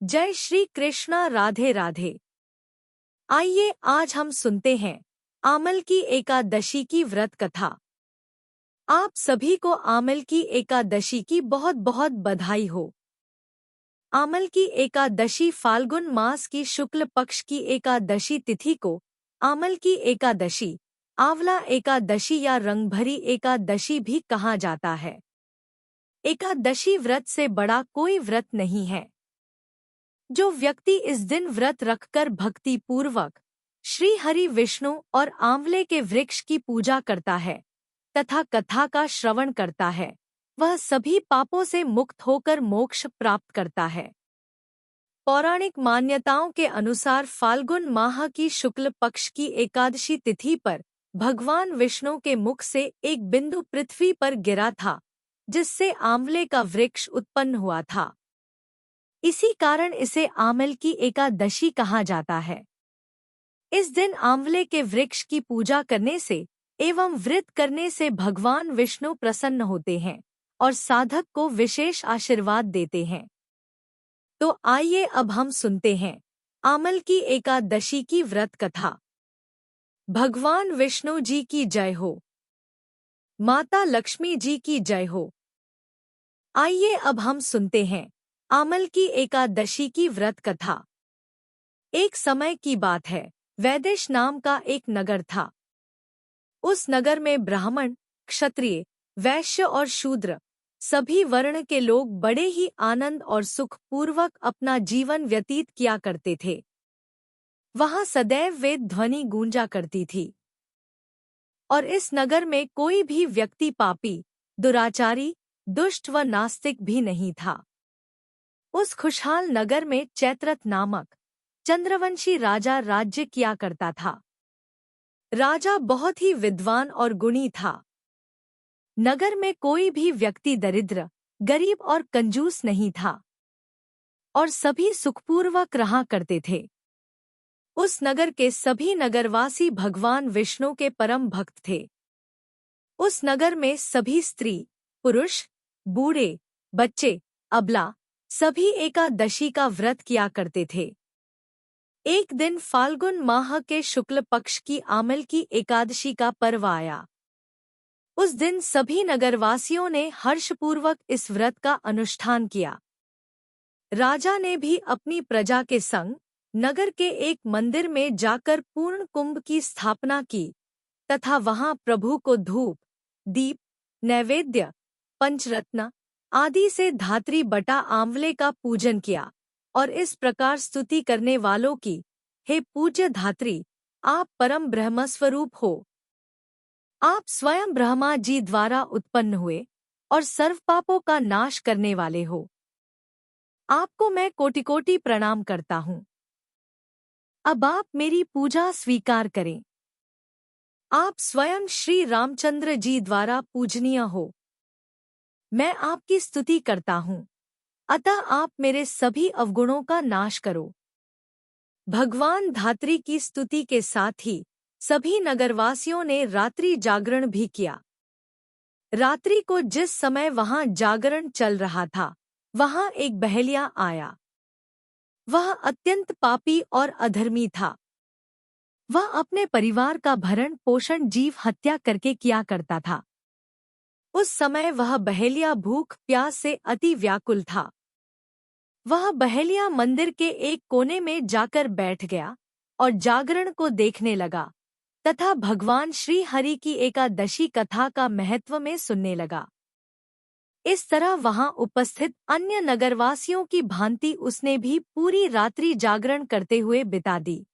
जय श्री कृष्णा। राधे राधे। आइए आज हम सुनते हैं आमल की एकादशी की व्रत कथा। आप सभी को आमल की एकादशी की बहुत बहुत बधाई हो। आमल की एकादशी फाल्गुन मास की शुक्ल पक्ष की एकादशी तिथि को आमल की एकादशी, आंवला एकादशी या रंगभरी एकादशी भी कहा जाता है। एकादशी व्रत से बड़ा कोई व्रत नहीं है। जो व्यक्ति इस दिन व्रत रखकर भक्ति पूर्वक श्री हरि विष्णु और आंवले के वृक्ष की पूजा करता है तथा कथा का श्रवण करता है, वह सभी पापों से मुक्त होकर मोक्ष प्राप्त करता है। पौराणिक मान्यताओं के अनुसार फाल्गुन माह की शुक्ल पक्ष की एकादशी तिथि पर भगवान विष्णु के मुख से एक बिंदु पृथ्वी पर गिरा था, जिससे आंवले का वृक्ष उत्पन्न हुआ था। इसी कारण इसे आमल की एकादशी कहा जाता है। इस दिन आंवले के वृक्ष की पूजा करने से एवं व्रत करने से भगवान विष्णु प्रसन्न होते हैं और साधक को विशेष आशीर्वाद देते हैं। तो आइए अब हम सुनते हैं आमल की एकादशी की व्रत कथा। भगवान विष्णु जी की जय हो, माता लक्ष्मी जी की जय हो। आइए अब हम सुनते हैं आमल की एकादशी की व्रत कथा। एक समय की बात है, वैदेश नाम का एक नगर था। उस नगर में ब्राह्मण, क्षत्रिय, वैश्य और शूद्र सभी वर्ण के लोग बड़े ही आनंद और सुख पूर्वक अपना जीवन व्यतीत किया करते थे। वहां सदैव वेद ध्वनि गूंजा करती थी और इस नगर में कोई भी व्यक्ति पापी, दुराचारी, दुष्ट व नास्तिक भी नहीं था। उस खुशहाल नगर में चैत्रथ नामक चंद्रवंशी राजा राज्य किया करता था। राजा बहुत ही विद्वान और गुणी था। नगर में कोई भी व्यक्ति दरिद्र, गरीब और कंजूस नहीं था और सभी सुखपूर्वक रहा करते थे। उस नगर के सभी नगरवासी भगवान विष्णु के परम भक्त थे। उस नगर में सभी स्त्री, पुरुष, बूढ़े, बच्चे, अबला सभी एकादशी का व्रत किया करते थे। एक दिन फाल्गुन माह के शुक्ल पक्ष की आमल की एकादशी का पर्व आया। उस दिन सभी नगरवासियों ने हर्षपूर्वक इस व्रत का अनुष्ठान किया। राजा ने भी अपनी प्रजा के संग नगर के एक मंदिर में जाकर पूर्ण कुंभ की स्थापना की तथा वहां प्रभु को धूप, दीप, नैवेद्य, पंचरत्न आदि से धात्री बटा आंवले का पूजन किया और इस प्रकार स्तुति करने वालों की, हे पूज्य धात्री, आप परम ब्रह्म स्वरूप हो। आप स्वयं ब्रह्मा जी द्वारा उत्पन्न हुए और सर्व पापों का नाश करने वाले हो। आपको मैं कोटि कोटि प्रणाम करता हूँ। अब आप मेरी पूजा स्वीकार करें। आप स्वयं श्री रामचंद्र जी द्वारा पूजनीय हो। मैं आपकी स्तुति करता हूँ, अतः आप मेरे सभी अवगुणों का नाश करो। भगवान धात्री की स्तुति के साथ ही सभी नगरवासियों ने रात्रि जागरण भी किया। रात्रि को जिस समय वहां जागरण चल रहा था, वहां एक बहेलिया आया। वह अत्यंत पापी और अधर्मी था। वह अपने परिवार का भरण पोषण जीव हत्या करके किया करता था। उस समय वह बहेलिया भूख प्यास से अति व्याकुल था। वह बहेलिया मंदिर के एक कोने में जाकर बैठ गया और जागरण को देखने लगा तथा भगवान श्री हरि की एकादशी कथा का महत्व में सुनने लगा। इस तरह वहां उपस्थित अन्य नगरवासियों की भांति उसने भी पूरी रात्रि जागरण करते हुए बिता दी।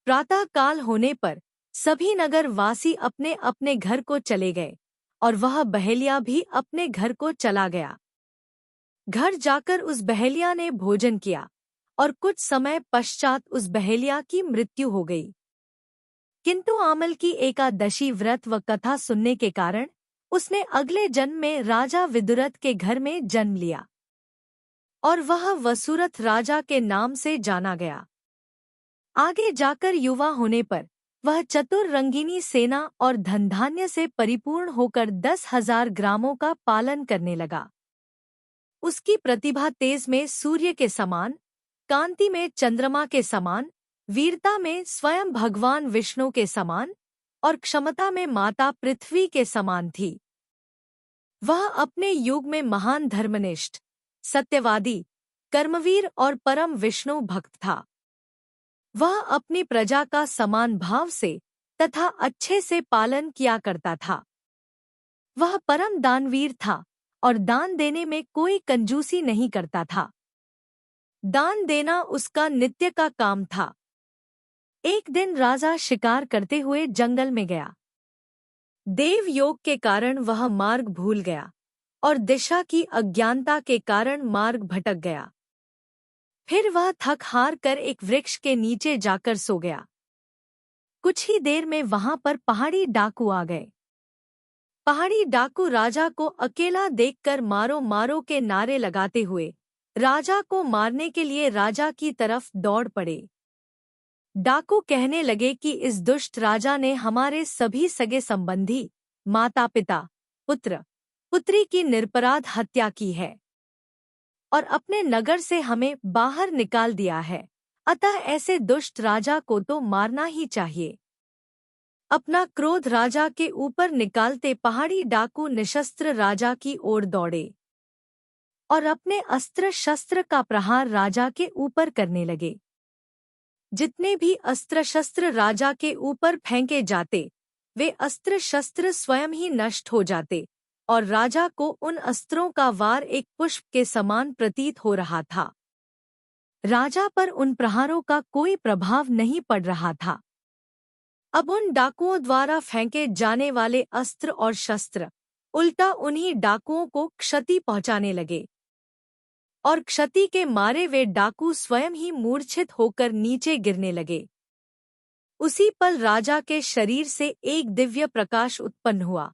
प्रातः काल होने पर सभी नगरवासी अपने अपने घर को चले गए और वह बहेलिया भी अपने घर को चला गया। घर जाकर उस बहेलिया ने भोजन किया और कुछ समय पश्चात उस बहेलिया की मृत्यु हो गई। किंतु आमल की एकादशी व्रत व कथा सुनने के कारण उसने अगले जन्म में राजा विदुरथ के घर में जन्म लिया और वह वसुरथ राजा के नाम से जाना गया। आगे जाकर युवा होने पर वह चतुर रंगीनी सेना और धन धान्य से परिपूर्ण होकर 10,000 ग्रामों का पालन करने लगा। उसकी प्रतिभा तेज में सूर्य के समान, कांति में चंद्रमा के समान, वीरता में स्वयं भगवान विष्णु के समान और क्षमता में माता पृथ्वी के समान थी। वह अपने युग में महान धर्मनिष्ठ, सत्यवादी, कर्मवीर और परम विष्णु भक्त था। वह अपनी प्रजा का समान भाव से तथा अच्छे से पालन किया करता था। वह परम दानवीर था और दान देने में कोई कंजूसी नहीं करता था। दान देना उसका नित्य का काम था। एक दिन राजा शिकार करते हुए जंगल में गया। देव योग के कारण वह मार्ग भूल गया और दिशा की अज्ञानता के कारण मार्ग भटक गया। फिर वह थक हार कर एक वृक्ष के नीचे जाकर सो गया। कुछ ही देर में वहां पर पहाड़ी डाकू आ गए। पहाड़ी डाकू राजा को अकेला देखकर मारो मारो के नारे लगाते हुए राजा को मारने के लिए राजा की तरफ दौड़ पड़े। डाकू कहने लगे कि इस दुष्ट राजा ने हमारे सभी सगे संबंधी, माता पिता, पुत्र पुत्री की निरपराध हत्या की है और अपने नगर से हमें बाहर निकाल दिया है। अतः ऐसे दुष्ट राजा को तो मारना ही चाहिए। अपना क्रोध राजा के ऊपर निकालते पहाड़ी डाकू निशस्त्र राजा की ओर दौड़े और अपने अस्त्र शस्त्र का प्रहार राजा के ऊपर करने लगे। जितने भी अस्त्र शस्त्र राजा के ऊपर फेंके जाते, वे अस्त्र शस्त्र स्वयं ही नष्ट हो जाते और राजा को उन अस्त्रों का वार एक पुष्प के समान प्रतीत हो रहा था। राजा पर उन प्रहारों का कोई प्रभाव नहीं पड़ रहा था। अब उन डाकुओं द्वारा फेंके जाने वाले अस्त्र और शस्त्र उल्टा उन्हीं डाकुओं को क्षति पहुंचाने लगे और क्षति के मारे वे डाकू स्वयं ही मूर्छित होकर नीचे गिरने लगे। उसी पल राजा के शरीर से एक दिव्य प्रकाश उत्पन्न हुआ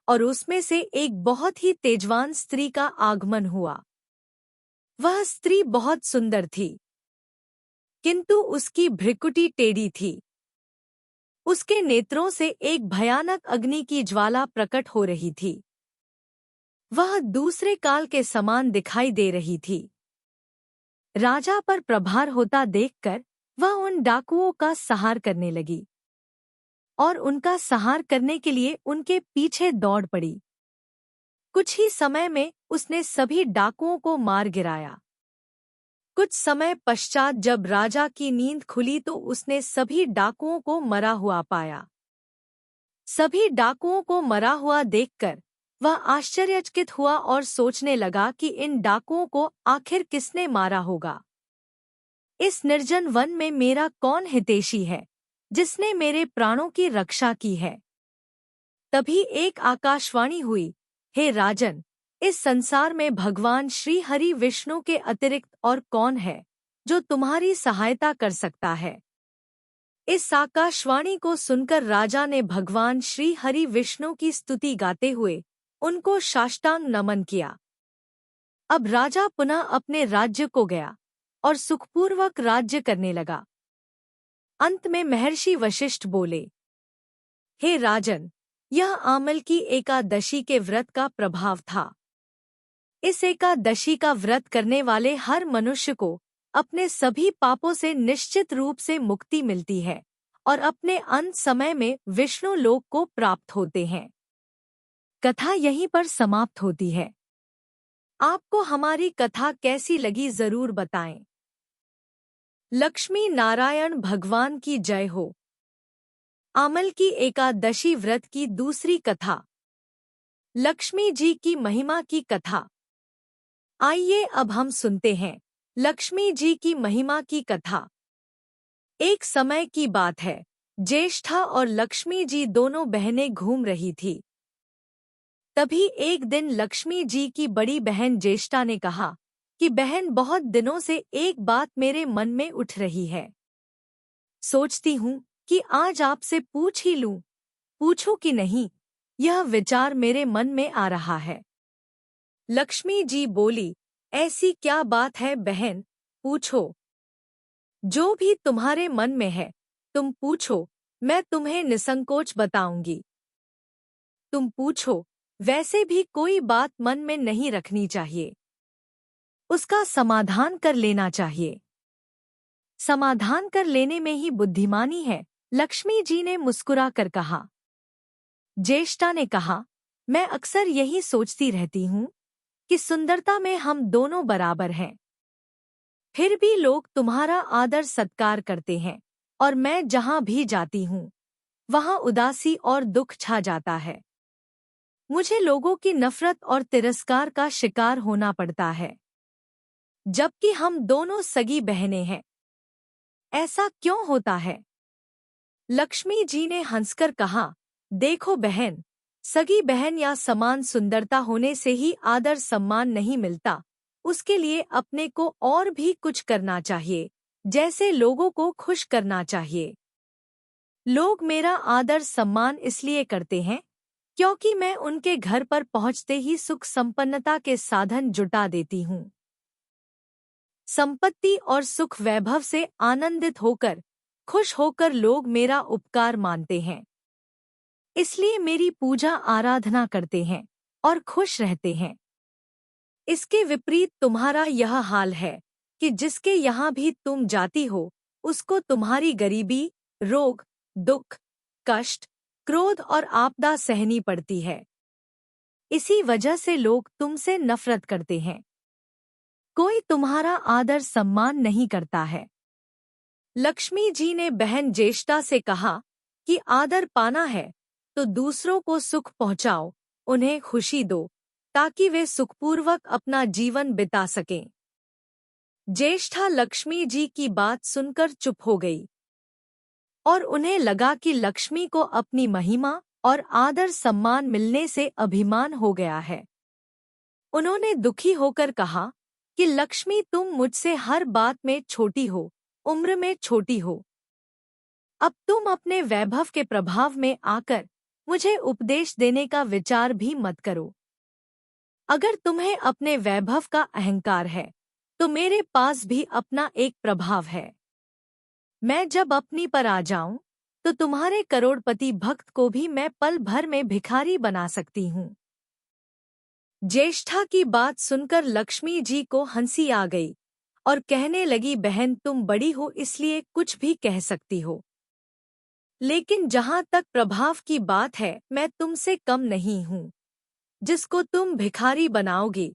और उसमें से एक बहुत ही तेजवान स्त्री का आगमन हुआ। वह स्त्री बहुत सुंदर थी, किंतु उसकी भ्रिकुटी टेढ़ी थी। उसके नेत्रों से एक भयानक अग्नि की ज्वाला प्रकट हो रही थी। वह दूसरे काल के समान दिखाई दे रही थी। राजा पर प्रहार होता देखकर वह उन डाकुओं का संहार करने लगी और उनका संहार करने के लिए उनके पीछे दौड़ पड़ी। कुछ ही समय में उसने सभी डाकुओं को मार गिराया। कुछ समय पश्चात जब राजा की नींद खुली तो उसने सभी डाकुओं को मरा हुआ पाया। सभी डाकुओं को मरा हुआ देखकर वह आश्चर्यचकित हुआ और सोचने लगा कि इन डाकुओं को आखिर किसने मारा होगा। इस निर्जन वन में मेरा कौन हितैषी है जिसने मेरे प्राणों की रक्षा की है। तभी एक आकाशवाणी हुई, हे राजन, इस संसार में भगवान श्री हरि विष्णु के अतिरिक्त और कौन है जो तुम्हारी सहायता कर सकता है। इस आकाशवाणी को सुनकर राजा ने भगवान श्री हरि विष्णु की स्तुति गाते हुए उनको साष्टांग नमन किया। अब राजा पुनः अपने राज्य को गया और सुखपूर्वक राज्य करने लगा। अंत में महर्षि वशिष्ठ बोले, हे राजन, यह आमल की एकादशी के व्रत का प्रभाव था। इस एकादशी का व्रत करने वाले हर मनुष्य को अपने सभी पापों से निश्चित रूप से मुक्ति मिलती है और अपने अंत समय में विष्णु लोक को प्राप्त होते हैं। कथा यहीं पर समाप्त होती है। आपको हमारी कथा कैसी लगी जरूर बताएं। लक्ष्मी नारायण भगवान की जय हो। आमल की एकादशी व्रत की दूसरी कथा, लक्ष्मी जी की महिमा की कथा। आइए अब हम सुनते हैं लक्ष्मी जी की महिमा की कथा। एक समय की बात है, ज्येष्ठा और लक्ष्मी जी दोनों बहनें घूम रही थी। तभी एक दिन लक्ष्मी जी की बड़ी बहन ज्येष्ठा ने कहा कि बहन, बहुत दिनों से एक बात मेरे मन में उठ रही है। सोचती हूँ कि आज आपसे पूछ ही लूं। पूछूं कि नहीं, यह विचार मेरे मन में आ रहा है। लक्ष्मी जी बोली, ऐसी क्या बात है बहन, पूछो। जो भी तुम्हारे मन में है तुम पूछो, मैं तुम्हें निसंकोच बताऊंगी। तुम पूछो, वैसे भी कोई बात मन में नहीं रखनी चाहिए। उसका समाधान कर लेना चाहिए। समाधान कर लेने में ही बुद्धिमानी है, लक्ष्मी जी ने मुस्कुरा कर कहा। ज्येष्ठा ने कहा, मैं अक्सर यही सोचती रहती हूँ कि सुंदरता में हम दोनों बराबर हैं। फिर भी लोग तुम्हारा आदर सत्कार करते हैं और मैं जहाँ भी जाती हूँ वहाँ उदासी और दुख छा जाता है। मुझे लोगों की नफरत और तिरस्कार का शिकार होना पड़ता है, जबकि हम दोनों सगी बहनें हैं। ऐसा क्यों होता है? लक्ष्मी जी ने हंसकर कहा, देखो बहन, सगी बहन या समान सुंदरता होने से ही आदर सम्मान नहीं मिलता। उसके लिए अपने को और भी कुछ करना चाहिए, जैसे लोगों को खुश करना चाहिए। लोग मेरा आदर सम्मान इसलिए करते हैं क्योंकि मैं उनके घर पर पहुंचते ही सुख संपन्नता के साधन जुटा देती हूँ। संपत्ति और सुख वैभव से आनंदित होकर, खुश होकर लोग मेरा उपकार मानते हैं, इसलिए मेरी पूजा आराधना करते हैं और खुश रहते हैं। इसके विपरीत तुम्हारा यह हाल है कि जिसके यहाँ भी तुम जाती हो उसको तुम्हारी गरीबी, रोग, दुख, कष्ट, क्रोध और आपदा सहनी पड़ती है। इसी वजह से लोग तुमसे नफरत करते हैं। कोई तुम्हारा आदर सम्मान नहीं करता है। लक्ष्मी जी ने बहन ज्येष्ठा से कहा कि आदर पाना है तो दूसरों को सुख पहुंचाओ, उन्हें खुशी दो, ताकि वे सुखपूर्वक अपना जीवन बिता सकें। ज्येष्ठा लक्ष्मी जी की बात सुनकर चुप हो गई और उन्हें लगा कि लक्ष्मी को अपनी महिमा और आदर सम्मान मिलने से अभिमान हो गया है। उन्होंने दुखी होकर कहा कि लक्ष्मी, तुम मुझसे हर बात में छोटी हो, उम्र में छोटी हो। अब तुम अपने वैभव के प्रभाव में आकर मुझे उपदेश देने का विचार भी मत करो। अगर तुम्हें अपने वैभव का अहंकार है तो मेरे पास भी अपना एक प्रभाव है। मैं जब अपनी पर आ जाऊं तो तुम्हारे करोड़पति भक्त को भी मैं पल भर में भिखारी बना सकती हूँ। ज्येष्ठा की बात सुनकर लक्ष्मी जी को हंसी आ गई और कहने लगी, बहन, तुम बड़ी हो इसलिए कुछ भी कह सकती हो, लेकिन जहाँ तक प्रभाव की बात है मैं तुमसे कम नहीं हूँ। जिसको तुम भिखारी बनाओगी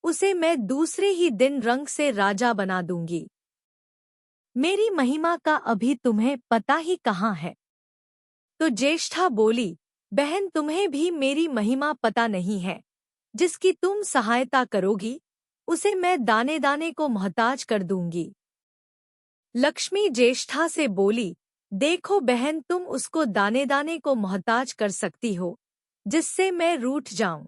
उसे मैं दूसरे ही दिन रंग से राजा बना दूंगी। मेरी महिमा का अभी तुम्हें पता ही कहाँ है। तो ज्येष्ठा बोली, बहन, तुम्हें भी मेरी महिमा पता नहीं है। जिसकी तुम सहायता करोगी उसे मैं दाने दाने को मोहताज कर दूंगी। लक्ष्मी ज्येष्ठा से बोली, देखो बहन, तुम उसको दाने दाने को मोहताज कर सकती हो जिससे मैं रूठ जाऊं।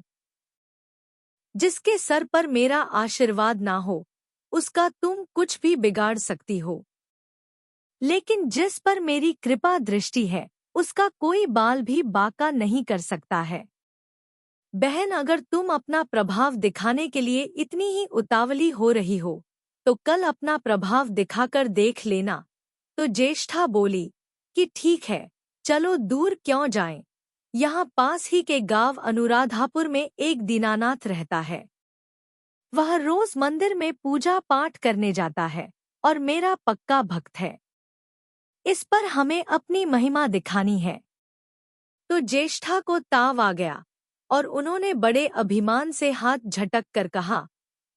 जिसके सर पर मेरा आशीर्वाद ना हो उसका तुम कुछ भी बिगाड़ सकती हो, लेकिन जिस पर मेरी कृपा दृष्टि है उसका कोई बाल भी बांका नहीं कर सकता है। बहन, अगर तुम अपना प्रभाव दिखाने के लिए इतनी ही उतावली हो रही हो तो कल अपना प्रभाव दिखाकर देख लेना। तो ज्येष्ठा बोली कि ठीक है, चलो दूर क्यों जाएं। यहाँ पास ही के गांव अनुराधापुर में एक दीनानाथ रहता है। वह रोज मंदिर में पूजा पाठ करने जाता है और मेरा पक्का भक्त है। इस पर हमें अपनी महिमा दिखानी है। तो ज्येष्ठा को ताव आ गया और उन्होंने बड़े अभिमान से हाथ झटक कर कहा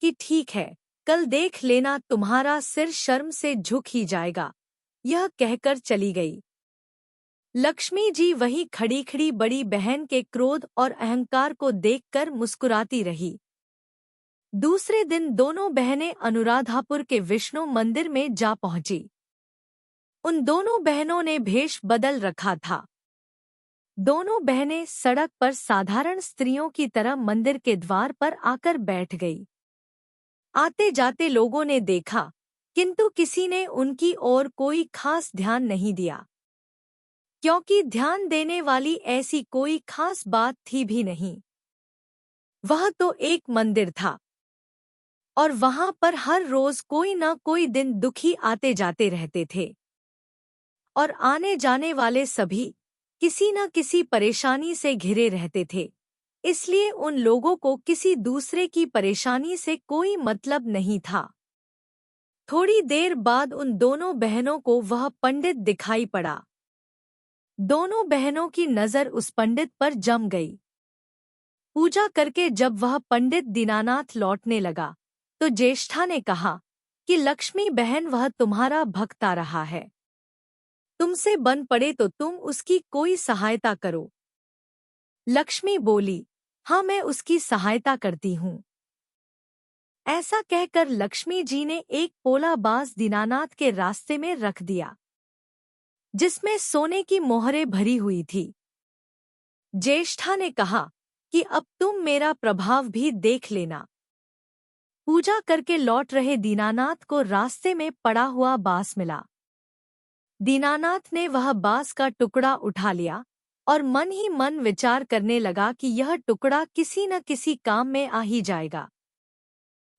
कि ठीक है, कल देख लेना, तुम्हारा सिर शर्म से झुक ही जाएगा। यह कहकर चली गई। लक्ष्मी जी वहीं खड़ी खड़ी बड़ी बहन के क्रोध और अहंकार को देखकर मुस्कुराती रही। दूसरे दिन दोनों बहनें अनुराधापुर के विष्णु मंदिर में जा पहुंची। उन दोनों बहनों ने भेष बदल रखा था। दोनों बहनें सड़क पर साधारण स्त्रियों की तरह मंदिर के द्वार पर आकर बैठ गई। आते जाते लोगों ने देखा, किंतु किसी ने उनकी ओर कोई खास ध्यान नहीं दिया, क्योंकि ध्यान देने वाली ऐसी कोई खास बात थी भी नहीं। वह तो एक मंदिर था और वहां पर हर रोज कोई न कोई दिन दुखी आते जाते रहते थे और आने जाने वाले सभी किसी न किसी परेशानी से घिरे रहते थे। इसलिए उन लोगों को किसी दूसरे की परेशानी से कोई मतलब नहीं था। थोड़ी देर बाद उन दोनों बहनों को वह पंडित दिखाई पड़ा। दोनों बहनों की नज़र उस पंडित पर जम गई। पूजा करके जब वह पंडित दीनानाथ लौटने लगा तो ज्येष्ठा ने कहा कि लक्ष्मी बहन वह तुम्हारा भक्त आ रहा है, तुमसे बन पड़े तो तुम उसकी कोई सहायता करो। लक्ष्मी बोली, हाँ मैं उसकी सहायता करती हूँ। ऐसा कहकर लक्ष्मी जी ने एक पोला बाज दीनानाथ के रास्ते में रख दिया जिसमें सोने की मोहरें भरी हुई थी। ज्येष्ठा ने कहा कि अब तुम मेरा प्रभाव भी देख लेना। पूजा करके लौट रहे दीनानाथ को रास्ते में पड़ा हुआ बांस मिला। दीनानाथ ने वह बांस का टुकड़ा उठा लिया और मन ही मन विचार करने लगा कि यह टुकड़ा किसी न किसी काम में आ ही जाएगा।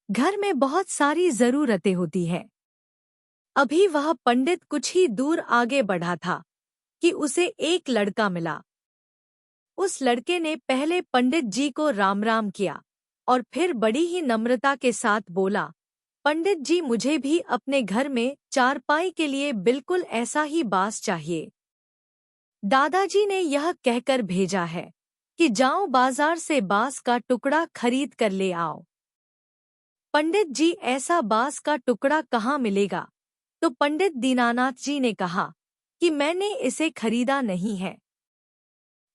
घर में बहुत सारी जरूरतें होती है। अभी वह पंडित कुछ ही दूर आगे बढ़ा था कि उसे एक लड़का मिला। उस लड़के ने पहले पंडित जी को राम राम किया और फिर बड़ी ही नम्रता के साथ बोला, पंडित जी मुझे भी अपने घर में चारपाई के लिए बिल्कुल ऐसा ही बांस चाहिए। दादाजी ने यह कहकर भेजा है कि जाओ बाजार से बांस का टुकड़ा खरीद कर ले आओ। पंडित जी ऐसा बांस का टुकड़ा कहाँ मिलेगा? तो पंडित दीनानाथ जी ने कहा कि मैंने इसे खरीदा नहीं है,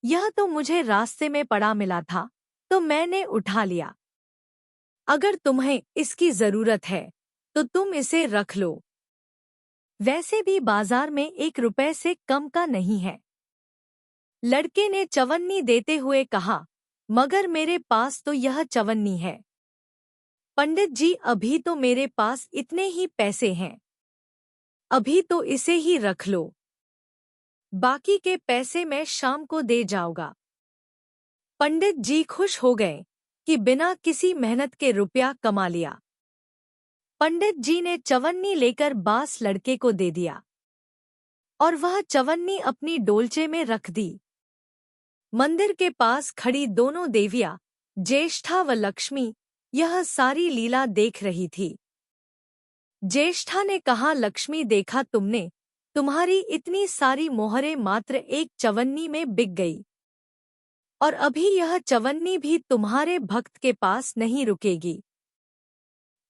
यह तो मुझे रास्ते में पड़ा मिला था तो मैंने उठा लिया। अगर तुम्हें इसकी जरूरत है तो तुम इसे रख लो, वैसे भी बाजार में 1 रुपए से कम का नहीं है। लड़के ने चवन्नी देते हुए कहा, मगर मेरे पास तो यह चवन्नी है। पंडित जी अभी तो मेरे पास इतने ही पैसे हैं, अभी तो इसे ही रख लो, बाकी के पैसे मैं शाम को दे जाऊंगा। पंडित जी खुश हो गए कि बिना किसी मेहनत के रुपया कमा लिया। पंडित जी ने चवन्नी लेकर बांस लड़के को दे दिया और वह चवन्नी अपनी डोलचे में रख दी। मंदिर के पास खड़ी दोनों देवियां, ज्येष्ठा व लक्ष्मी, यह सारी लीला देख रही थी। ज्येष्ठा ने कहा, लक्ष्मी देखा तुमने, तुम्हारी इतनी सारी मोहरें मात्र एक चवन्नी में बिक गई और अभी यह चवन्नी भी तुम्हारे भक्त के पास नहीं रुकेगी।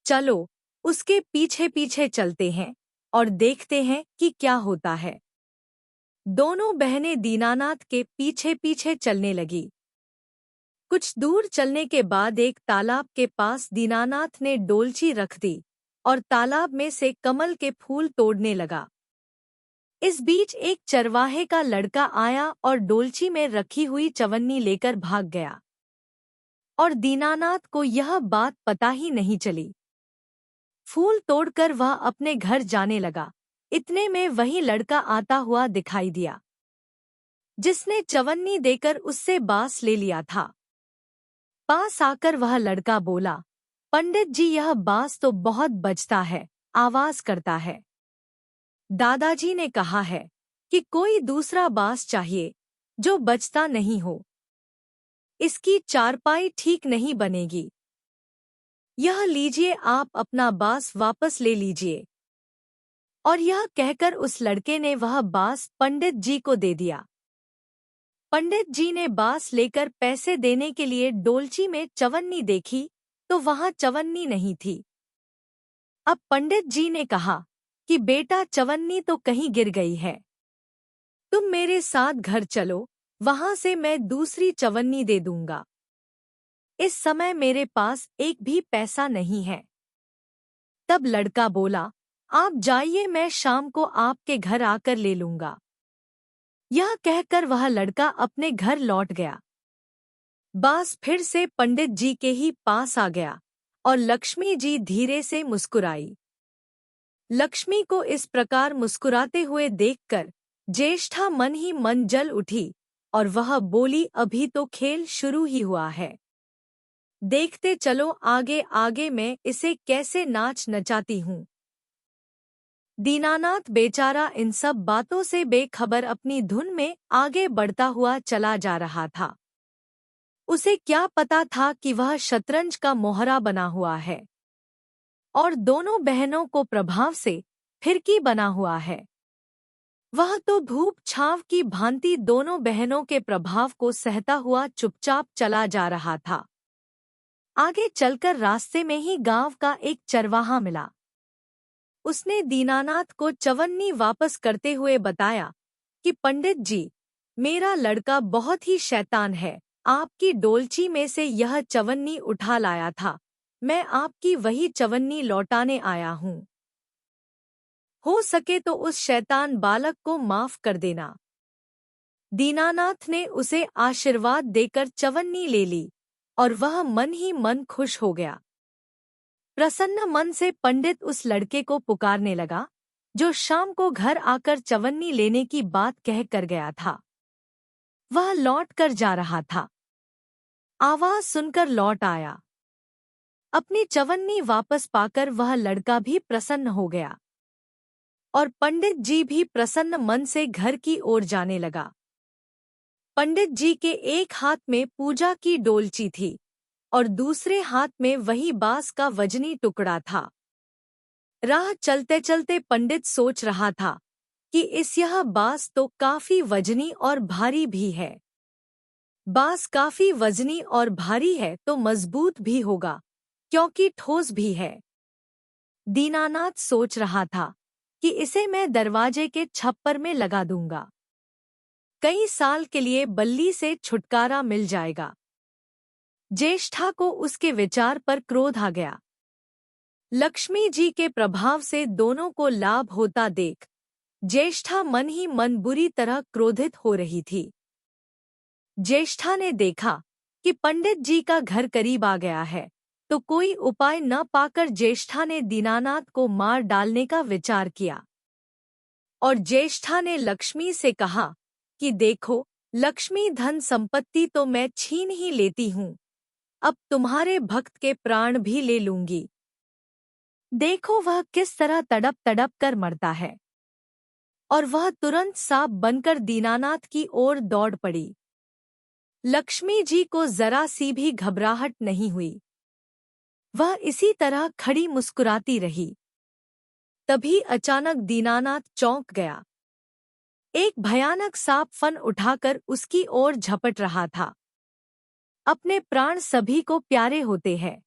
चलो उसके पीछे पीछे चलते हैं और देखते हैं कि क्या होता है। दोनों बहनें दीनानाथ के पीछे पीछे चलने लगी। कुछ दूर चलने के बाद एक तालाब के पास दीनानाथ ने डोलची रख दी और तालाब में से कमल के फूल तोड़ने लगा। इस बीच एक चरवाहे का लड़का आया और डोलची में रखी हुई चवन्नी लेकर भाग गया और दीनानाथ को यह बात पता ही नहीं चली। फूल तोड़कर वह अपने घर जाने लगा। इतने में वही लड़का आता हुआ दिखाई दिया जिसने चवन्नी देकर उससे बांस ले लिया था। पास आकर वह लड़का बोला, पंडित जी यह बांस तो बहुत बजता है, आवाज करता है। दादाजी ने कहा है कि कोई दूसरा बांस चाहिए जो बजता नहीं हो, इसकी चारपाई ठीक नहीं बनेगी। यह लीजिए, आप अपना बांस वापस ले लीजिए। और यह कहकर उस लड़के ने वह बांस पंडित जी को दे दिया। पंडित जी ने बांस लेकर पैसे देने के लिए डोलची में चवन्नी देखी तो वहां चवन्नी नहीं थी। अब पंडित जी ने कहा कि बेटा चवन्नी तो कहीं गिर गई है, तुम मेरे साथ घर चलो, वहां से मैं दूसरी चवन्नी दे दूंगा। इस समय मेरे पास एक भी पैसा नहीं है। तब लड़का बोला, आप जाइए, मैं शाम को आपके घर आकर ले लूंगा। यह कहकर वह लड़का अपने घर लौट गया। बांस फिर से पंडित जी के ही पास आ गया और लक्ष्मी जी धीरे से मुस्कुराई। लक्ष्मी को इस प्रकार मुस्कुराते हुए देखकर ज्येष्ठा मन ही मन जल उठी और वह बोली, अभी तो खेल शुरू ही हुआ है, देखते चलो आगे आगे मैं इसे कैसे नाच नचाती हूँ। दीनानाथ बेचारा इन सब बातों से बेखबर अपनी धुन में आगे बढ़ता हुआ चला जा रहा था। उसे क्या पता था कि वह शतरंज का मोहरा बना हुआ है और दोनों बहनों को प्रभाव से फिरकी बना हुआ है। वह तो धूप छांव की भांति दोनों बहनों के प्रभाव को सहता हुआ चुपचाप चला जा रहा था। आगे चलकर रास्ते में ही गांव का एक चरवाहा मिला। उसने दीनानाथ को चवन्नी वापस करते हुए बताया कि पंडित जी, मेरा लड़का बहुत ही शैतान है। आपकी डोलची में से यह चवन्नी उठा लाया था। मैं आपकी वही चवन्नी लौटाने आया हूँ। हो सके तो उस शैतान बालक को माफ कर देना। दीनानाथ ने उसे आशीर्वाद देकर चवन्नी ले ली और वह मन ही मन खुश हो गया। प्रसन्न मन से पंडित उस लड़के को पुकारने लगा, जो शाम को घर आकर चवन्नी लेने की बात कह कर गया था। वह लौट कर जा रहा था। आवाज सुनकर लौट आया। अपनी चवन्नी वापस पाकर वह लड़का भी प्रसन्न हो गया और पंडित जी भी प्रसन्न मन से घर की ओर जाने लगा। पंडित जी के एक हाथ में पूजा की डोलची थी और दूसरे हाथ में वही बांस का वजनी टुकड़ा था। राह चलते चलते पंडित सोच रहा था कि यह बांस तो काफी वजनी और भारी भी है। बांस काफी वजनी और भारी है तो मजबूत भी होगा, क्योंकि ठोस भी है। दीनानाथ सोच रहा था कि इसे मैं दरवाजे के छप्पर में लगा दूंगा। कई साल के लिए बल्ली से छुटकारा मिल जाएगा। ज्येष्ठा को उसके विचार पर क्रोध आ गया। लक्ष्मी जी के प्रभाव से दोनों को लाभ होता देख ज्येष्ठा मन ही मन बुरी तरह क्रोधित हो रही थी। ज्येष्ठा ने देखा कि पंडित जी का घर करीब आ गया है, तो कोई उपाय न पाकर ज्येष्ठा ने दीनानाथ को मार डालने का विचार किया। और ज्येष्ठा ने लक्ष्मी से कहा कि देखो, लक्ष्मी धन संपत्ति तो मैं छीन ही लेती हूँ, अब तुम्हारे भक्त के प्राण भी ले लूंगी। देखो वह किस तरह तड़प तड़प कर मरता है। और वह तुरंत सांप बनकर दीनानाथ की ओर दौड़ पड़ी। लक्ष्मी जी को जरा सी भी घबराहट नहीं हुई। वह इसी तरह खड़ी मुस्कुराती रही। तभी अचानक दीनानाथ चौंक गया। एक भयानक सांप फन उठाकर उसकी ओर झपट रहा था। अपने प्राण सभी को प्यारे होते हैं।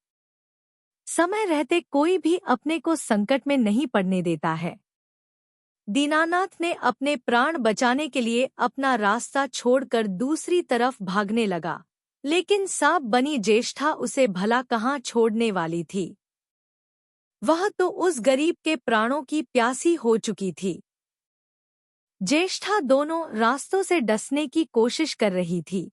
समय रहते कोई भी अपने को संकट में नहीं पड़ने देता है। दीनानाथ ने अपने प्राण बचाने के लिए अपना रास्ता छोड़कर दूसरी तरफ भागने लगा, लेकिन सांप बनी ज्येष्ठा उसे भला कहाँ छोड़ने वाली थी। वह तो उस गरीब के प्राणों की प्यासी हो चुकी थी। ज्येष्ठा दोनों रास्तों से डसने की कोशिश कर रही थी।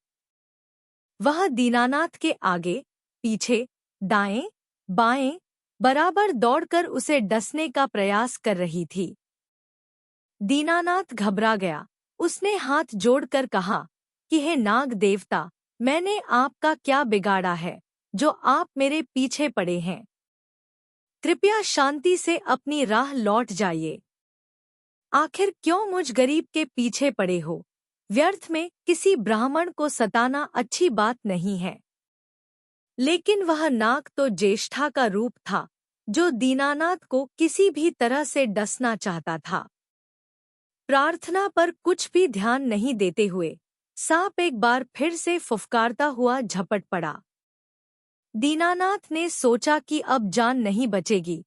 वह दीनानाथ के आगे, पीछे, दाएं, बाएं बराबर दौड़कर उसे डसने का प्रयास कर रही थी। दीनानाथ घबरा गया। उसने हाथ जोड़कर कहा कि हे नाग देवता, मैंने आपका क्या बिगाड़ा है जो आप मेरे पीछे पड़े हैं? कृपया शांति से अपनी राह लौट जाइए। आखिर क्यों मुझ गरीब के पीछे पड़े हो? व्यर्थ में किसी ब्राह्मण को सताना अच्छी बात नहीं है। लेकिन वह नाग तो ज्येष्ठा का रूप था, जो दीनानाथ को किसी भी तरह से डसना चाहता था। प्रार्थना पर कुछ भी ध्यान नहीं देते हुए सांप एक बार फिर से फुफकारता हुआ झपट पड़ा। दीनानाथ ने सोचा कि अब जान नहीं बचेगी,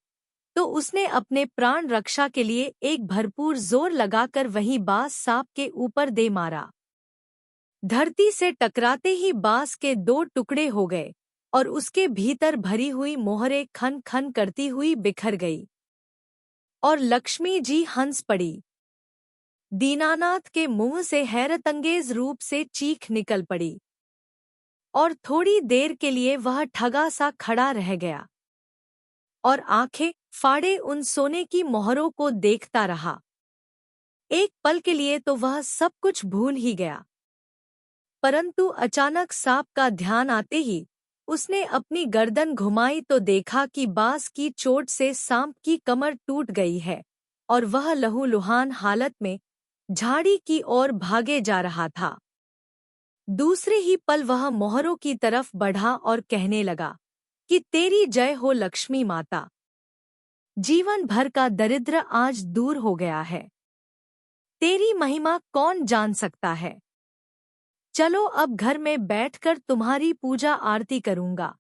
तो उसने अपने प्राण रक्षा के लिए एक भरपूर जोर लगाकर वही बांस सांप के ऊपर दे मारा। धरती से टकराते ही बांस के 2 टुकड़े हो गए और उसके भीतर भरी हुई मोहरें खन खन करती हुई बिखर गई और लक्ष्मी जी हंस पड़ी। दीनानाथ के मुंह से हैरतअंगेज रूप से चीख निकल पड़ी और थोड़ी देर के लिए वह ठगा सा खड़ा रह गया और आंखें फाड़े उन सोने की मोहरों को देखता रहा। एक पल के लिए तो वह सब कुछ भूल ही गया, परंतु अचानक सांप का ध्यान आते ही उसने अपनी गर्दन घुमाई तो देखा कि बांस की चोट से सांप की कमर टूट गई है और वह लहूलुहान हालत में झाड़ी की ओर भागे जा रहा था। दूसरे ही पल वह मोहरों की तरफ बढ़ा और कहने लगा कि तेरी जय हो लक्ष्मी माता। जीवन भर का दरिद्र आज दूर हो गया है। तेरी महिमा कौन जान सकता है। चलो अब घर में बैठकर तुम्हारी पूजा आरती करूंगा।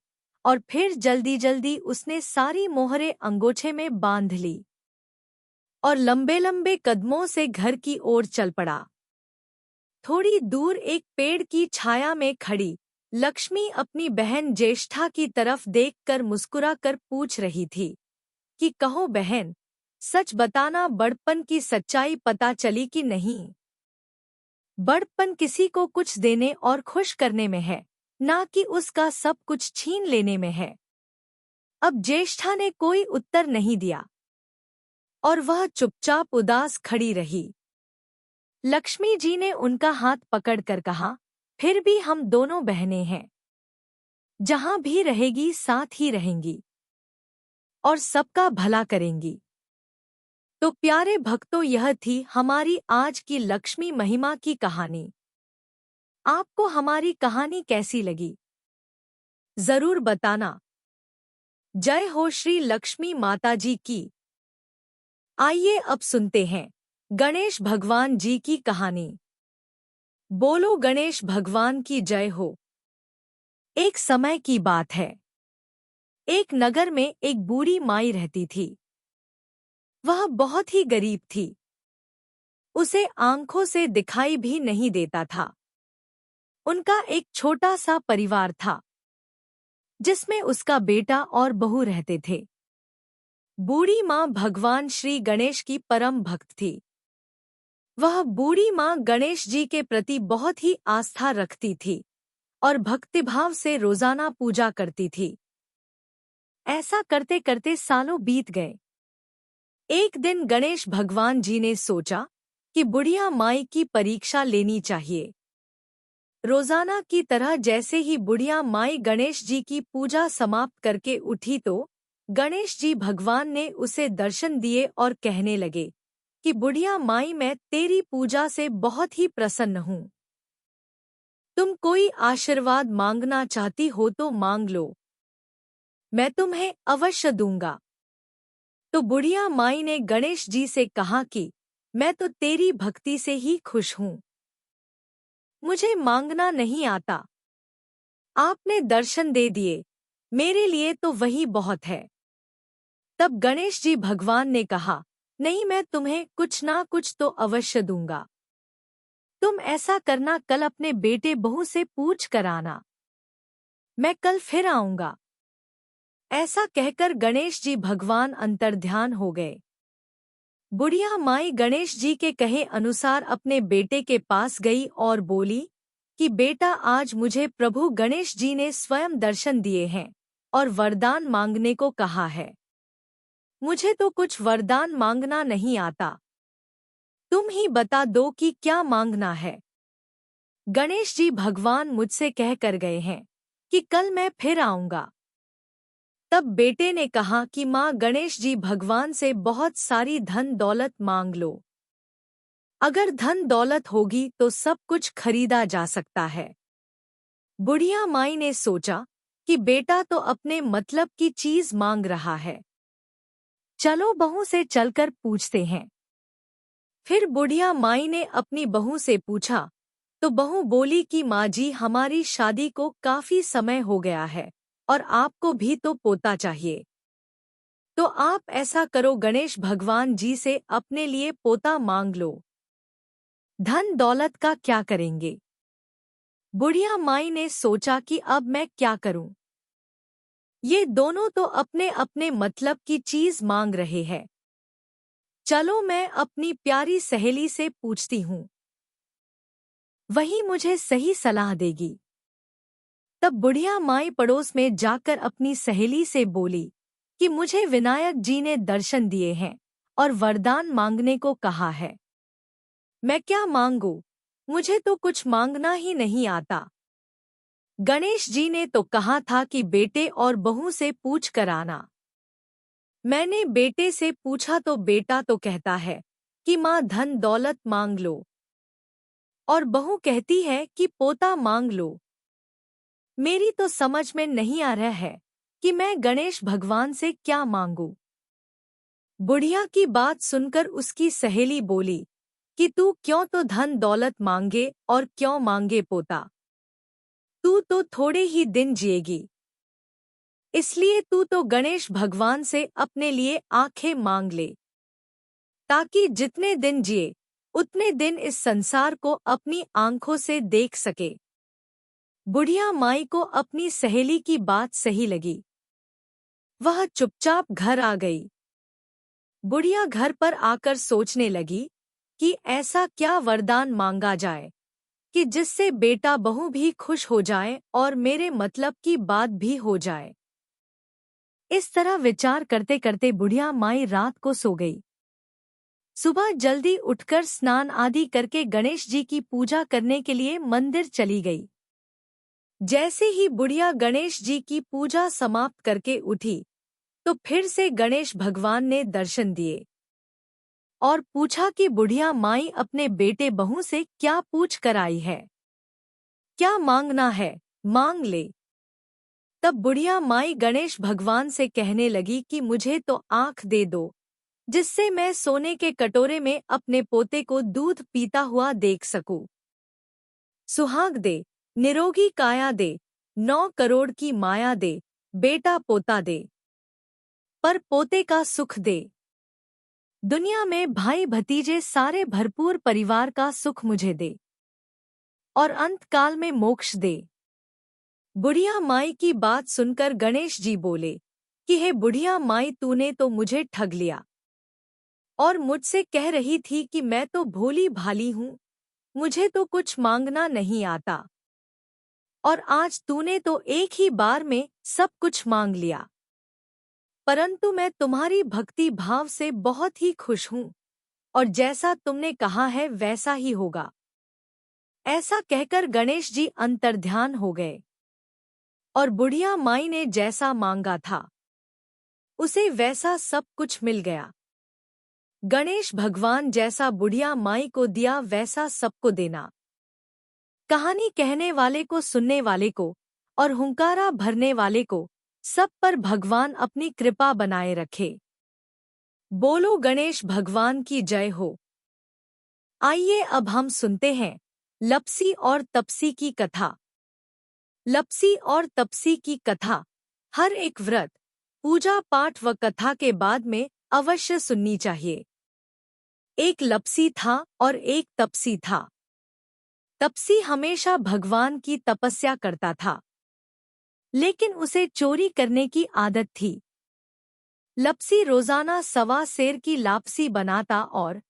और फिर जल्दी जल्दी उसने सारी मोहरें अंगोछे में बांध ली और लंबे लंबे कदमों से घर की ओर चल पड़ा। थोड़ी दूर एक पेड़ की छाया में खड़ी लक्ष्मी अपनी बहन ज्येष्ठा की तरफ देखकर मुस्कुरा कर पूछ रही थी कि कहो बहन, सच बताना, बड़पन की सच्चाई पता चली कि नहीं। बड़पन किसी को कुछ देने और खुश करने में है, ना कि उसका सब कुछ छीन लेने में है। अब ज्येष्ठा ने कोई उत्तर नहीं दिया और वह चुपचाप उदास खड़ी रही। लक्ष्मी जी ने उनका हाथ पकड़कर कहा, फिर भी हम दोनों बहनें हैं। जहां भी रहेगी साथ ही रहेंगी और सबका भला करेंगी। तो प्यारे भक्तों, यह थी हमारी आज की लक्ष्मी महिमा की कहानी। आपको हमारी कहानी कैसी लगी जरूर बताना। जय हो श्री लक्ष्मी माता जी की। आइए अब सुनते हैं गणेश भगवान जी की कहानी। बोलो गणेश भगवान की जय हो। एक समय की बात है। एक नगर में एक बूढ़ी माई रहती थी। वह बहुत ही गरीब थी। उसे आंखों से दिखाई भी नहीं देता था। उनका एक छोटा सा परिवार था जिसमें उसका बेटा और बहू रहते थे। बूढ़ी माँ भगवान श्री गणेश की परम भक्त थी। वह बूढ़ी माँ गणेश जी के प्रति बहुत ही आस्था रखती थी और भक्तिभाव से रोजाना पूजा करती थी। ऐसा करते करते सालों बीत गए। एक दिन गणेश भगवान जी ने सोचा कि बुढ़िया माई की परीक्षा लेनी चाहिए। रोजाना की तरह जैसे ही बुढ़िया माई गणेश जी की पूजा समाप्त करके उठी तो गणेश जी भगवान ने उसे दर्शन दिए और कहने लगे कि बुढ़िया माई, मैं तेरी पूजा से बहुत ही प्रसन्न हूँ। तुम कोई आशीर्वाद मांगना चाहती हो तो मांग लो, मैं तुम्हें अवश्य दूंगा। तो बुढ़िया माई ने गणेश जी से कहा कि मैं तो तेरी भक्ति से ही खुश हूँ, मुझे मांगना नहीं आता। आपने दर्शन दे दिए, मेरे लिए तो वही बहुत है। तब गणेश जी भगवान ने कहा, नहीं, मैं तुम्हें कुछ ना कुछ तो अवश्य दूंगा। तुम ऐसा करना, कल अपने बेटे बहू से पूछ कर आना, मैं कल फिर आऊंगा। ऐसा कहकर गणेश जी भगवान अंतर्ध्यान हो गए। बुढ़िया माई गणेश जी के कहे अनुसार अपने बेटे के पास गई और बोली कि बेटा, आज मुझे प्रभु गणेश जी ने स्वयं दर्शन दिए हैं और वरदान मांगने को कहा है। मुझे तो कुछ वरदान मांगना नहीं आता, तुम ही बता दो कि क्या मांगना है। गणेश जी भगवान मुझसे कह कर गए हैं कि कल मैं फिर आऊंगा। तब बेटे ने कहा कि माँ, गणेश जी भगवान से बहुत सारी धन दौलत मांग लो। अगर धन दौलत होगी तो सब कुछ खरीदा जा सकता है। बुढ़िया माई ने सोचा कि बेटा तो अपने मतलब की चीज मांग रहा है, चलो बहू से चलकर पूछते हैं। फिर बुढ़िया माई ने अपनी बहू से पूछा तो बहू बोली कि माँ जी, हमारी शादी को काफी समय हो गया है और आपको भी तो पोता चाहिए। तो आप ऐसा करो, गणेश भगवान जी से अपने लिए पोता मांग लो। धन दौलत का क्या करेंगे। बुढ़िया माई ने सोचा कि अब मैं क्या करूं। ये दोनों तो अपने अपने मतलब की चीज मांग रहे हैं। चलो मैं अपनी प्यारी सहेली से पूछती हूँ, वही मुझे सही सलाह देगी। तब बुढ़िया माई पड़ोस में जाकर अपनी सहेली से बोली कि मुझे विनायक जी ने दर्शन दिए हैं और वरदान मांगने को कहा है। मैं क्या मांगूं, मुझे तो कुछ मांगना ही नहीं आता। गणेश जी ने तो कहा था कि बेटे और बहू से पूछ कर आना। मैंने बेटे से पूछा तो बेटा तो कहता है कि माँ, धन दौलत मांग लो। और बहू कहती है कि पोता मांग लो। मेरी तो समझ में नहीं आ रहा है कि मैं गणेश भगवान से क्या मांगू। बुढ़िया की बात सुनकर उसकी सहेली बोली कि तू क्यों तो धन दौलत मांगे और क्यों मांगे पोता। तू तो थोड़े ही दिन जिएगी, इसलिए तू तो गणेश भगवान से अपने लिए आंखें मांग ले, ताकि जितने दिन जिए उतने दिन इस संसार को अपनी आंखों से देख सके। बुढ़िया माई को अपनी सहेली की बात सही लगी। वह चुपचाप घर आ गई। बुढ़िया घर पर आकर सोचने लगी कि ऐसा क्या वरदान मांगा जाए कि जिससे बेटा बहू भी खुश हो जाए और मेरे मतलब की बात भी हो जाए। इस तरह विचार करते करते बुढ़िया माई रात को सो गई। सुबह जल्दी उठकर स्नान आदि करके गणेश जी की पूजा करने के लिए मंदिर चली गई। जैसे ही बुढ़िया गणेश जी की पूजा समाप्त करके उठी तो फिर से गणेश भगवान ने दर्शन दिए और पूछा कि बुढ़िया माई अपने बेटे बहू से क्या पूछ कर आई है, क्या मांगना है मांग ले। तब बुढ़िया माई गणेश भगवान से कहने लगी कि मुझे तो आँख दे दो, जिससे मैं सोने के कटोरे में अपने पोते को दूध पीता हुआ देख सकूं। सुहाग दे, निरोगी काया दे, 9 करोड़ की माया दे, बेटा पोता दे, पर पोते का सुख दे। दुनिया में भाई भतीजे सारे भरपूर परिवार का सुख मुझे दे और अंत काल में मोक्ष दे। बुढ़िया माई की बात सुनकर गणेश जी बोले कि हे बुढ़िया माई, तूने तो मुझे ठग लिया और मुझसे कह रही थी कि मैं तो भोली भाली हूँ, मुझे तो कुछ मांगना नहीं आता, और आज तूने तो एक ही बार में सब कुछ मांग लिया। परंतु मैं तुम्हारी भक्ति भाव से बहुत ही खुश हूँ और जैसा तुमने कहा है वैसा ही होगा। ऐसा कहकर गणेश जी अंतर्ध्यान हो गए और बुढ़िया माई ने जैसा मांगा था उसे वैसा सब कुछ मिल गया। गणेश भगवान जैसा बुढ़िया माई को दिया वैसा सबको देना। कहानी कहने वाले को, सुनने वाले को और हुंकारा भरने वाले को, सब पर भगवान अपनी कृपा बनाए रखे। बोलो गणेश भगवान की जय हो। आइए अब हम सुनते हैं लपसी और तपसी की कथा। लपसी और तपसी की कथा हर एक व्रत, पूजा पाठ व कथा के बाद में अवश्य सुननी चाहिए। एक लपसी था और एक तपसी था। तपसी हमेशा भगवान की तपस्या करता था, लेकिन उसे चोरी करने की आदत थी। लपसी रोजाना 1.25 सेर की लापसी बनाता और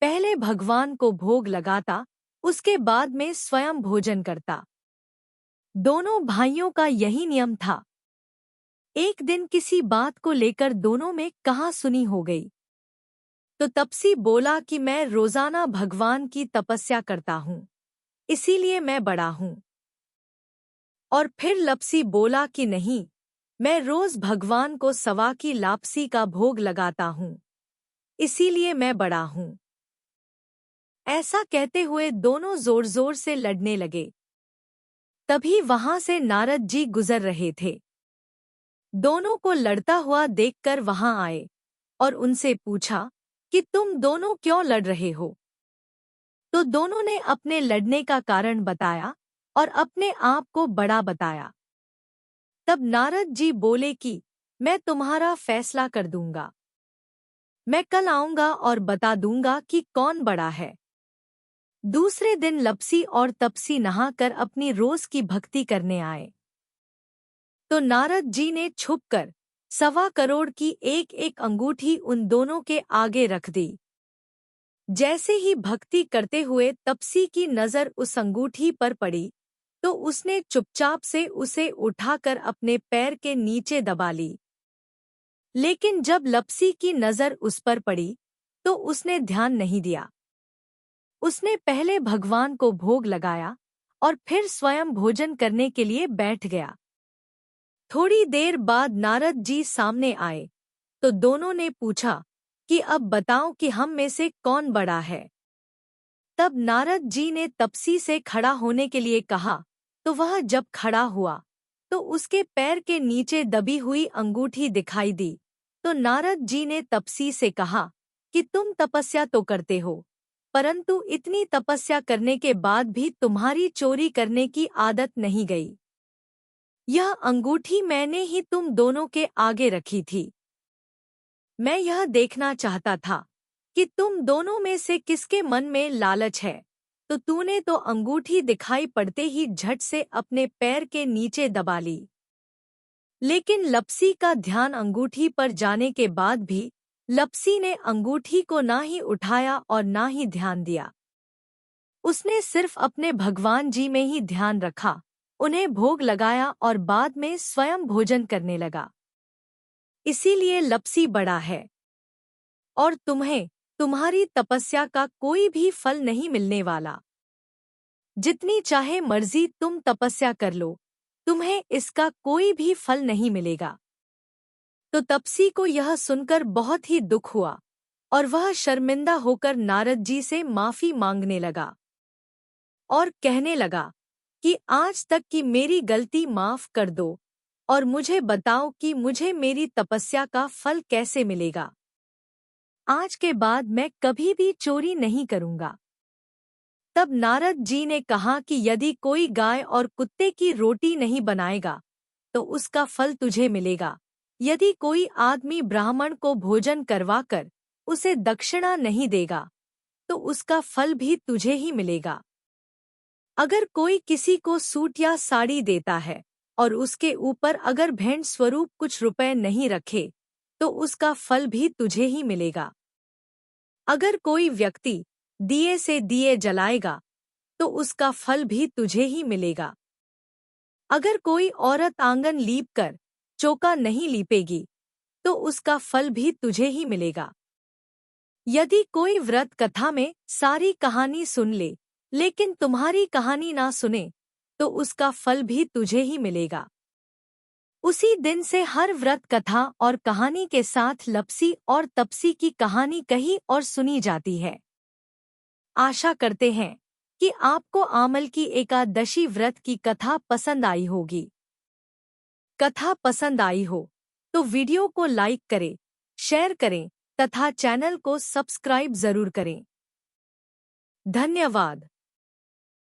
पहले भगवान को भोग लगाता, उसके बाद में स्वयं भोजन करता। दोनों भाइयों का यही नियम था। एक दिन किसी बात को लेकर दोनों में कहासुनी हो गई, तो तपसी बोला कि मैं रोजाना भगवान की तपस्या करता हूँ, इसीलिए मैं बड़ा हूँ। और फिर लपसी बोला कि नहीं, मैं रोज भगवान को 1.25 की लापसी का भोग लगाता हूँ, इसीलिए मैं बड़ा हूँ। ऐसा कहते हुए दोनों जोर जोर से लड़ने लगे। तभी वहां से नारद जी गुजर रहे थे। दोनों को लड़ता हुआ देखकर वहां आए और उनसे पूछा कि तुम दोनों क्यों लड़ रहे हो। तो दोनों ने अपने लड़ने का कारण बताया और अपने आप को बड़ा बताया। तब नारद जी बोले कि मैं तुम्हारा फैसला कर दूंगा। मैं कल आऊंगा और बता दूंगा कि कौन बड़ा है। दूसरे दिन लपसी और तपसी नहाकर अपनी रोज की भक्ति करने आए। तो नारद जी ने छुपकर 1.25 करोड़ की एक एक अंगूठी उन दोनों के आगे रख दी। जैसे ही भक्ति करते हुए तपसी की नजर उस अंगूठी पर पड़ी, तो उसने चुपचाप से उसे उठाकर अपने पैर के नीचे दबा ली। लेकिन जब लपसी की नजर उस पर पड़ी, तो उसने ध्यान नहीं दिया। उसने पहले भगवान को भोग लगाया और फिर स्वयं भोजन करने के लिए बैठ गया। थोड़ी देर बाद नारद जी सामने आए, तो दोनों ने पूछा कि अब बताओ कि हम में से कौन बड़ा है। तब नारद जी ने तपसी से खड़ा होने के लिए कहा, तो वह जब खड़ा हुआ तो उसके पैर के नीचे दबी हुई अंगूठी दिखाई दी। तो नारद जी ने तपसी से कहा कि तुम तपस्या तो करते हो, परंतु इतनी तपस्या करने के बाद भी तुम्हारी चोरी करने की आदत नहीं गई। यह अंगूठी मैंने ही तुम दोनों के आगे रखी थी। मैं यह देखना चाहता था कि तुम दोनों में से किसके मन में लालच है, तो तूने तो अंगूठी दिखाई पड़ते ही झट से अपने पैर के नीचे दबा ली। लेकिन लपसी का ध्यान अंगूठी पर जाने के बाद भी लपसी ने अंगूठी को ना ही उठाया और ना ही ध्यान दिया। उसने सिर्फ अपने भगवान जी में ही ध्यान रखा, उन्हें भोग लगाया और बाद में स्वयं भोजन करने लगा। इसीलिए लपसी बड़ा है और तुम्हें तुम्हारी तपस्या का कोई भी फल नहीं मिलने वाला। जितनी चाहे मर्जी तुम तपस्या कर लो, तुम्हें इसका कोई भी फल नहीं मिलेगा। तो तपसी को यह सुनकर बहुत ही दुख हुआ और वह शर्मिंदा होकर नारद जी से माफी मांगने लगा और कहने लगा कि आज तक की मेरी गलती माफ कर दो और मुझे बताओ कि मुझे मेरी तपस्या का फल कैसे मिलेगा। आज के बाद मैं कभी भी चोरी नहीं करूंगा। तब नारद जी ने कहा कि यदि कोई गाय और कुत्ते की रोटी नहीं बनाएगा तो उसका फल तुझे मिलेगा। यदि कोई आदमी ब्राह्मण को भोजन करवाकर उसे दक्षिणा नहीं देगा तो उसका फल भी तुझे ही मिलेगा। अगर कोई किसी को सूट या साड़ी देता है और उसके ऊपर अगर भेंट स्वरूप कुछ रुपए नहीं रखे तो उसका फल भी तुझे ही मिलेगा। अगर कोई व्यक्ति दिए से दिए जलाएगा तो उसका फल भी तुझे ही मिलेगा। अगर कोई औरत आंगन लीप कर चौका नहीं लीपेगी तो उसका फल भी तुझे ही मिलेगा। यदि कोई व्रत कथा में सारी कहानी सुन ले लेकिन तुम्हारी कहानी ना सुने तो उसका फल भी तुझे ही मिलेगा। उसी दिन से हर व्रत कथा और कहानी के साथ लपसी और तपसी की कहानी कही और सुनी जाती है। आशा करते हैं कि आपको आमल की एकादशी व्रत की कथा पसंद आई होगी। कथा पसंद आई हो तो वीडियो को लाइक करें, शेयर करें तथा चैनल को सब्सक्राइब जरूर करें। धन्यवाद।